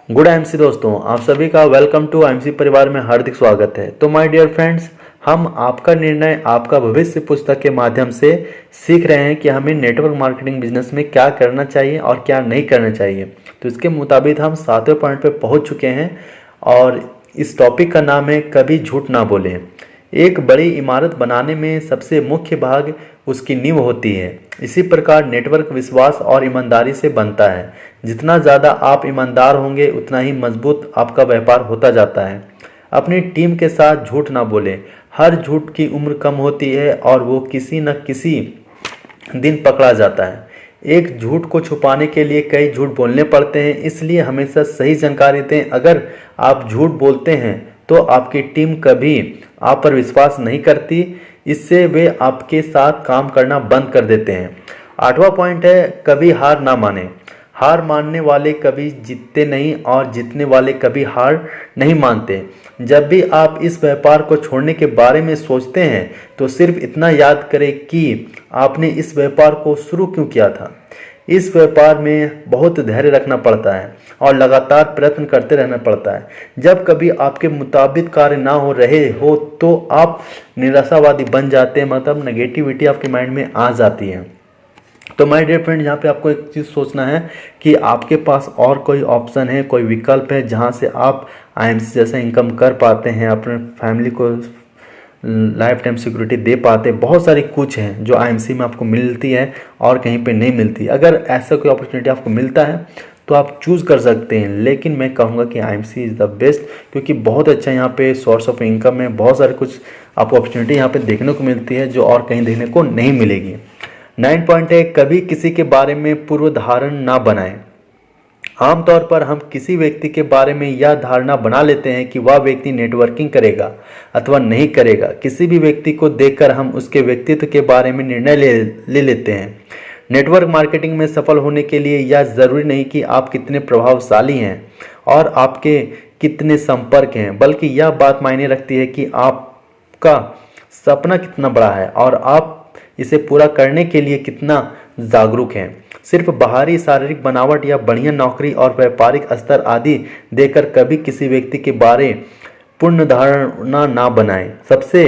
Good MC दोस्तों, आप सभी का वेलकम टू एमसी परिवार में हार्दिक स्वागत है। तो माय डियर फ्रेंड्स, हम आपका निर्णय आपका भविष्य पुस्तक के माध्यम से सीख रहे हैं कि हमें नेटवर्क मार्केटिंग बिजनेस में क्या करना चाहिए और क्या नहीं करना चाहिए। तो इसके मुताबिक हम 7वें पॉइंट पे पहुंच चुके हैं और इस टॉपिक का नाम है कभी झूठ ना बोलें। एक बड़ी इमारत बनाने में सबसे मुख्य भाग उसकी नींव होती है। इसी प्रकार नेटवर्क विश्वास और ईमानदारी से बनता है। जितना ज़्यादा आप ईमानदार होंगे उतना ही मजबूत आपका व्यापार होता जाता है। अपनी टीम के साथ झूठ ना बोलें। हर झूठ की उम्र कम होती है और वो किसी न किसी दिन पकड़ा जाता है। एक झूठ को छुपाने के लिए कई झूठ बोलने पड़ते हैं, इसलिए हमेशा सही जानकारी दें। अगर आप झूठ बोलते हैं तो आपकी टीम कभी आप पर विश्वास नहीं करती, इससे वे आपके साथ काम करना बंद कर देते हैं। 8वां पॉइंट है कभी हार ना माने। हार मानने वाले कभी जीतते नहीं और जीतने वाले कभी हार नहीं मानते। जब भी आप इस व्यापार को छोड़ने के बारे में सोचते हैं तो सिर्फ इतना याद करें कि आपने इस व्यापार को शुरू क्यों किया था। इस व्यापार में बहुत धैर्य रखना पड़ता है और लगातार प्रयत्न करते रहना पड़ता है। जब कभी आपके मुताबिक कार्य ना हो रहे हो तो आप निराशावादी बन जाते हैं, मतलब नेगेटिविटी आपके माइंड में आ जाती है। तो माय डियर फ्रेंड, यहाँ पे आपको एक चीज़ सोचना है कि आपके पास और कोई ऑप्शन है, कोई विकल्प है जहाँ से आप आईएमसी जैसा इनकम कर पाते हैं, अपने फैमिली को लाइफ टाइम सिक्योरिटी दे पाते हैं। बहुत सारी कुछ हैं जो आईएमसी में आपको मिलती है और कहीं पे नहीं मिलती। अगर ऐसा कोई अपॉर्चुनिटी आपको मिलता है तो आप चूज़ कर सकते हैं, लेकिन मैं कहूँगा कि आईएमसी इज़ द बेस्ट, क्योंकि बहुत अच्छा यहाँ पे सोर्स ऑफ इनकम है। बहुत सारे कुछ आपको अपॉर्चुनिटी यहाँ पे देखने को मिलती है जो और कहीं देखने को नहीं मिलेगी। 9 पॉइंट है कभी किसी के बारे में पूर्व धारणा ना बनाएं। आमतौर पर हम किसी व्यक्ति के बारे में यह धारणा बना लेते हैं कि वह व्यक्ति नेटवर्किंग करेगा अथवा नहीं करेगा। किसी भी व्यक्ति को देखकर हम उसके व्यक्तित्व के बारे में निर्णय ले लेते हैं। नेटवर्क मार्केटिंग में सफल होने के लिए यह ज़रूरी नहीं कि आप कितने प्रभावशाली हैं और आपके कितने संपर्क हैं, बल्कि यह बात मायने रखती है कि आपका सपना कितना बड़ा है और आप इसे पूरा करने के लिए कितना जागरूक हैं। सिर्फ बाहरी शारीरिक बनावट या बढ़िया नौकरी और व्यापारिक स्तर आदि देकर कभी किसी व्यक्ति के बारे पूर्ण धारणा ना बनाएं। सबसे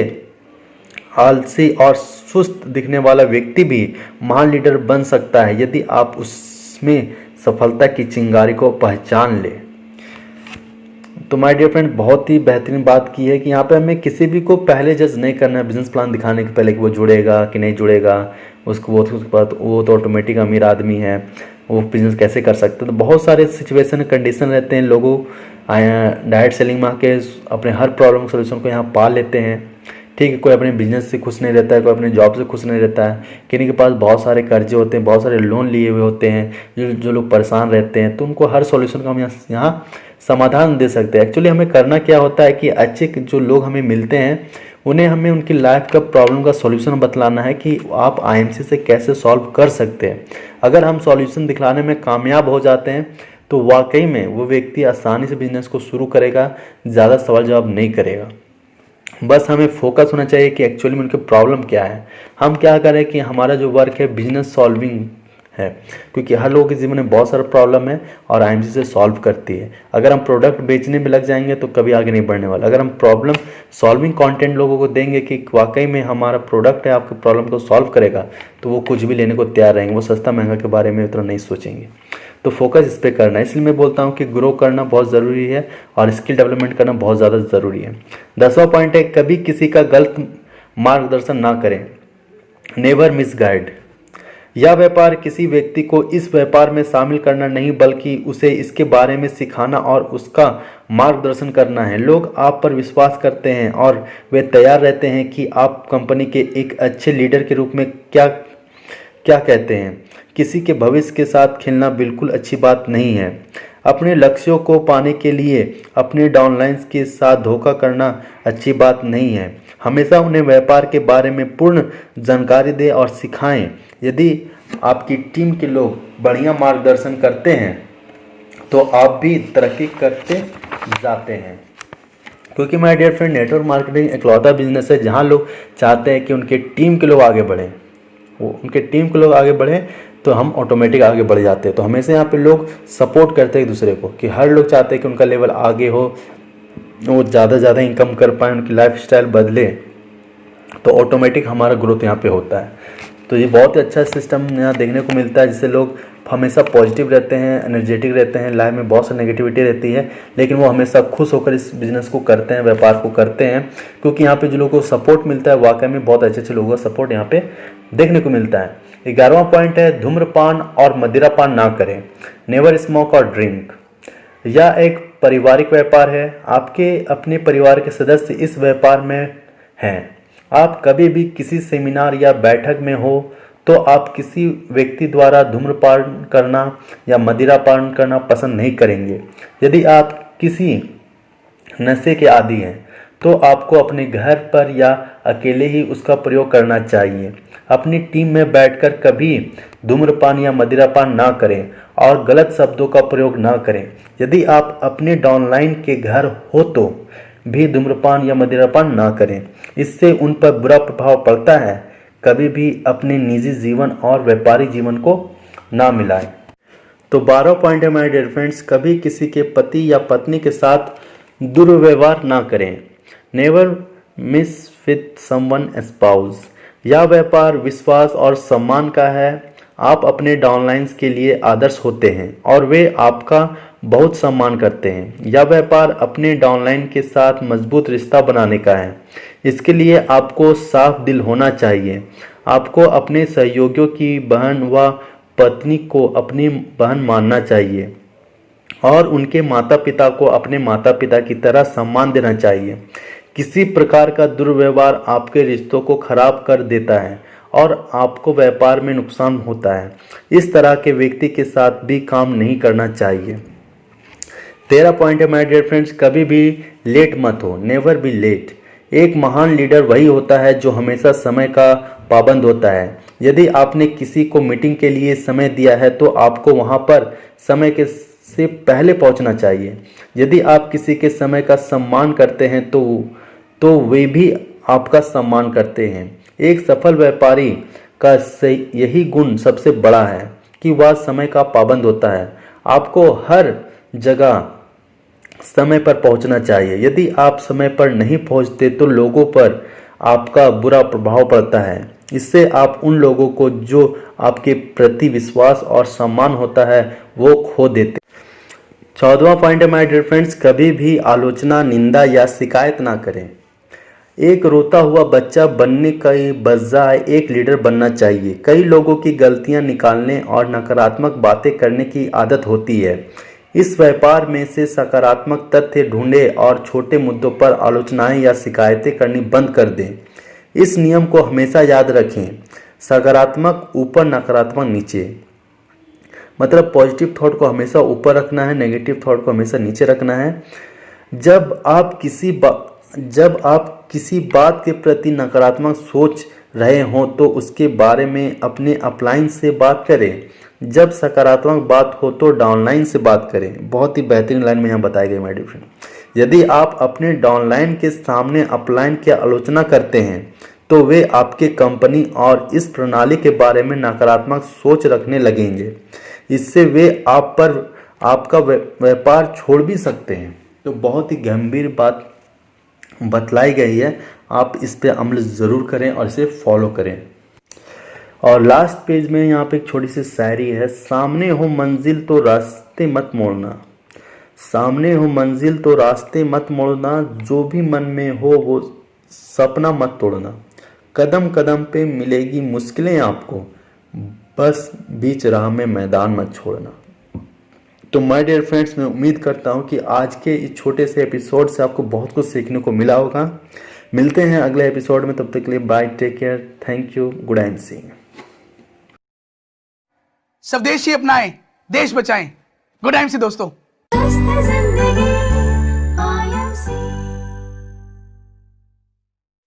आलसी और सुस्त दिखने वाला व्यक्ति भी महान लीडर बन सकता है यदि आप उसमें सफलता की चिंगारी को पहचान लें। तो माय डियर फ्रेंड, बहुत ही बेहतरीन बात की है कि यहाँ पे हमें किसी भी को पहले जज नहीं करना है बिजनेस प्लान दिखाने के पहले कि वो जुड़ेगा कि नहीं जुड़ेगा। उसके बाद वो तो ऑटोमेटिक अमीर आदमी है, वो बिजनेस कैसे कर सकते हैं। तो बहुत सारे सिचुएशन कंडीशन रहते हैं। लोगों डायरेक्ट सेलिंग में आके अपने हर प्रॉब्लम सोल्यूशन को यहाँ पा लेते हैं। ठीक है, कोई अपने बिजनेस से खुश नहीं रहता है, कोई अपने जॉब से खुश नहीं रहता है, किन्हीं के पास बहुत सारे कर्जे होते हैं, बहुत सारे लोन लिए हुए होते हैं। जो लोग परेशान रहते हैं तो उनको हर सॉल्यूशन का हम यहाँ समाधान दे सकते हैं। एक्चुअली हमें करना क्या होता है कि अच्छे जो लोग हमें मिलते हैं उन्हें हमें उनकी लाइफ का प्रॉब्लम का सॉल्यूशन बतलाना है कि आप आईएमसी से कैसे सॉल्व कर सकते हैं। अगर हम सॉल्यूशन दिखलाने में कामयाब हो जाते हैं तो वाकई में वो व्यक्ति आसानी से बिजनेस को शुरू करेगा, ज़्यादा सवाल जवाब नहीं करेगा। बस हमें फोकस होना चाहिए कि एक्चुअली में उनकी प्रॉब्लम क्या है। हम क्या करें कि हमारा जो वर्क है बिजनेस सॉल्विंग है, क्योंकि हर लोगों के जीवन में बहुत सारा प्रॉब्लम है और आईएमसी से सॉल्व करती है। अगर हम प्रोडक्ट बेचने में लग जाएंगे तो कभी आगे नहीं बढ़ने वाला। अगर हम प्रॉब्लम सॉल्विंग कंटेंट लोगों को देंगे कि वाकई में हमारा प्रोडक्ट है आपके प्रॉब्लम को सॉल्व करेगा, तो वो कुछ भी लेने को तैयार रहेंगे। वो सस्ता महंगा के बारे में उतना नहीं सोचेंगे। तो फोकस इस पर करना है। इसलिए मैं बोलता हूँ कि ग्रो करना बहुत ज़रूरी है और स्किल डेवलपमेंट करना बहुत ज़्यादा ज़रूरी है। 10वां पॉइंट है कभी किसी का गलत मार्गदर्शन ना करें। Never misguide. यह व्यापार किसी व्यक्ति को इस व्यापार में शामिल करना नहीं बल्कि उसे इसके बारे में सिखाना और उसका मार्गदर्शन करना है। लोग आप पर विश्वास करते हैं और वे तैयार रहते हैं कि आप कंपनी के एक अच्छे लीडर के रूप में क्या कहते हैं। किसी के भविष्य के साथ खेलना बिल्कुल अच्छी बात नहीं है। अपने लक्ष्यों को पाने के लिए अपने डाउनलाइंस के साथ धोखा करना अच्छी बात नहीं है। हमेशा उन्हें व्यापार के बारे में पूर्ण जानकारी दें और सिखाएं। यदि आपकी टीम के लोग बढ़िया मार्गदर्शन करते हैं तो आप भी तरक्की करते जाते हैं। क्योंकि my dear friend, network marketing इकलौता बिजनेस है जहां लोग चाहते हैं कि उनके टीम के लोग आगे बढ़ें, वो उनके टीम के लोग आगे बढ़ें तो हम ऑटोमेटिक आगे बढ़ जाते हैं। तो हमेशा यहाँ पे लोग सपोर्ट करते हैं एक दूसरे को, कि हर लोग चाहते हैं कि उनका लेवल आगे हो, वो ज़्यादा से ज़्यादा इनकम कर पाएँ, उनकी लाइफ स्टाइल बदले, तो ऑटोमेटिक हमारा ग्रोथ यहाँ पे होता है। तो ये बहुत ही अच्छा सिस्टम यहाँ देखने को मिलता है, जिससे लोग हमेशा पॉजिटिव रहते हैं, एनर्जेटिक रहते हैं। लाइफ में बहुत सी नेगेटिविटी रहती है, लेकिन वो हमेशा खुश होकर इस बिज़नेस को करते हैं, व्यापार को करते हैं, क्योंकि यहाँ पे जो लोगों को सपोर्ट मिलता है, वाकई में बहुत अच्छे अच्छे लोगों का सपोर्ट यहाँ पे देखने को मिलता है। 11वां पॉइंट है, धूम्रपान और मदिरापान ना करें। नेवर स्मोक और ड्रिंक। यह एक पारिवारिक व्यापार है। आपके अपने परिवार के सदस्य इस व्यापार में हैं। आप कभी भी किसी सेमिनार या बैठक में हो तो आप किसी व्यक्ति द्वारा धूम्रपान करना या मदिरापान करना पसंद नहीं करेंगे। यदि आप किसी नशे के आदी हैं तो आपको अपने घर पर या अकेले ही उसका प्रयोग करना चाहिए। अपनी टीम में बैठकर कभी धूम्रपान या मदिरापान ना करें और गलत शब्दों का प्रयोग ना करें। यदि आप अपने डाउनलाइन के घर हो तो भी धूम्रपान या मदिरापान ना करें, इससे उन पर बुरा प्रभाव पड़ता है। कभी भी अपने निजी जीवन और व्यापारिक जीवन को ना मिलाएं। तो 12 पॉइंट है माय डियर फ्रेंड्स, कभी किसी के पति या पत्नी के साथ दुर्व्यवहार ना करें। Never miss with someone spouse. यह व्यापार विश्वास और सम्मान का है। आप अपने डाउनलाइंस के लिए आदर्श होते हैं और वे आपका बहुत सम्मान करते हैं। यह व्यापार अपने डाउनलाइन के साथ मजबूत रिश्ता बनाने का है। इसके लिए आपको साफ दिल होना चाहिए। आपको अपने सहयोगियों की बहन व पत्नी को अपनी बहन मानना चाहिए और उनके माता पिता को अपने माता पिता की तरह सम्मान देना चाहिए। किसी प्रकार का दुर्व्यवहार आपके रिश्तों को खराब कर देता है और आपको व्यापार में नुकसान होता है। इस तरह के व्यक्ति के साथ भी काम नहीं करना चाहिए। 13 पॉइंट है माय डियर फ्रेंड्स, कभी भी लेट मत हो। Never be late. एक महान लीडर वही होता है जो हमेशा समय का पाबंद होता है। यदि आपने किसी को मीटिंग के लिए समय दिया है तो आपको वहां पर समय के से पहले पहुंचना चाहिए। यदि आप किसी के समय का सम्मान करते हैं तो वे भी आपका सम्मान करते हैं। एक सफल व्यापारी का यही गुण सबसे बड़ा है कि वह समय का पाबंद होता है। आपको हर जगह समय पर पहुंचना चाहिए। यदि आप समय पर नहीं पहुंचते तो लोगों पर आपका बुरा प्रभाव पड़ता है। इससे आप उन लोगों को जो आपके प्रति विश्वास और सम्मान होता है वो खो देते। 14वां पॉइंट है माय डियर फ्रेंड्स, कभी भी आलोचना, निंदा या शिकायत ना करें। एक रोता हुआ बच्चा बनने के बजाय एक लीडर बनना चाहिए। कई लोगों की गलतियां निकालने और नकारात्मक बातें करने की आदत होती है। इस व्यापार में से सकारात्मक तथ्य ढूंढें और छोटे मुद्दों पर आलोचनाएं या शिकायतें करनी बंद कर दें। इस नियम को हमेशा याद रखें, सकारात्मक ऊपर, नकारात्मक नीचे। मतलब पॉजिटिव थॉट को हमेशा ऊपर रखना है, नेगेटिव थॉट को हमेशा नीचे रखना है। जब आप किसी बात के प्रति नकारात्मक सोच रहे हों तो उसके बारे में अपने अपलाइन से बात करें। जब सकारात्मक बात हो तो डाउनलाइन से बात करें। बहुत ही बेहतरीन लाइन में यहाँ बताई गई माय डियर फ्रेंड। यदि आप अपने डाउनलाइन के सामने अपलाइन की आलोचना करते हैं तो वे आपके कंपनी और इस प्रणाली के बारे में नकारात्मक सोच रखने लगेंगे। इससे वे आप पर आपका व्यापार छोड़ भी सकते हैं। तो बहुत ही गंभीर बात बतलाई गई है। आप इस पे अमल ज़रूर करें और इसे फॉलो करें। और लास्ट पेज में यहाँ पे एक छोटी सी शायरी है, सामने हो मंजिल तो रास्ते मत मोड़ना। सामने हो मंजिल तो रास्ते मत मोड़ना, जो भी मन में हो वो सपना मत तोड़ना। कदम कदम पे मिलेगी मुश्किलें आपको, बस बीच राह में मैदान मत छोड़ना। तो माय डियर फ्रेंड्स, मैं उम्मीद करता हूँ कि आज के इस छोटे से एपिसोड से आपको बहुत कुछ सीखने को मिला होगा। मिलते हैं अगले एपिसोड में, तब तक के लिए bye, take care, thank you, good and see. स्वदेशी अपनाएं, देश बचाएं। गुड टाइम से दोस्तों।